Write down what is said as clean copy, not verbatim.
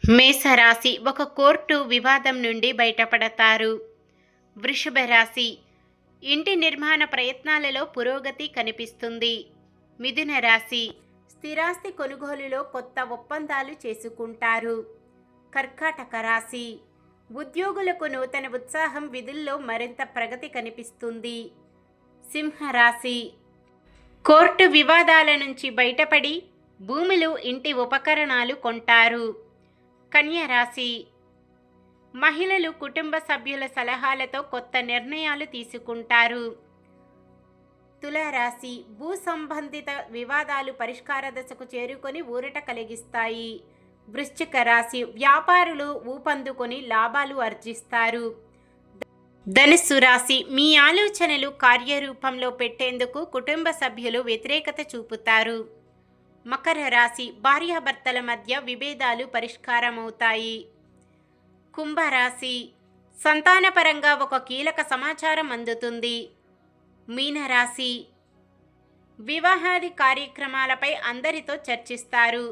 మేషరాశి ఒక కోర్టు వివాదం నుండి బయటపడతారు. వృషభ రాశి ఇంటి నిర్మాణ ప్రయత్నాలలో పురోగతి కనిపిస్తుంది. మిథున రాశి స్థిరాస్తి కొనుగోలులో కొత్త ఒప్పందాలు చేసుకుంటారు. కర్కాటక రాశి ఉద్యోగులకు నూతన ఉత్సాహం, విధుల్లో మరింత ప్రగతి కనిపిస్తుంది. సింహరాశి కోర్టు వివాదాల నుంచి బయటపడి భూములు, ఇంటి ఉపకరణాలు కొంటారు. కన్యా రాశి మహిళలు కుటుంబ సభ్యుల సలహాలతో కొత్త నిర్ణయాలు తీసుకుంటారు. తులారాశి భూ సంబంధిత వివాదాలు పరిష్కార దశకు చేరుకొని ఊరట కలిగిస్తాయి. వృశ్చిక రాశి వ్యాపారులు ఊపందుకొని లాభాలు ఆర్జిస్తారు. ధనుస్సు రాశి మీ ఆలోచనలు కార్యరూపంలో పెట్టేందుకు కుటుంబ సభ్యులు వ్యతిరేకత చూపుతారు. మకర రాశి భార్యాభర్తల మధ్య విభేదాలు పరిష్కారమవుతాయి. కుంభరాశి సంతానపరంగా ఒక కీలక సమాచారం అందుతుంది. మీనరాశి వివాహాది కార్యక్రమాలపై అందరితో చర్చిస్తారు.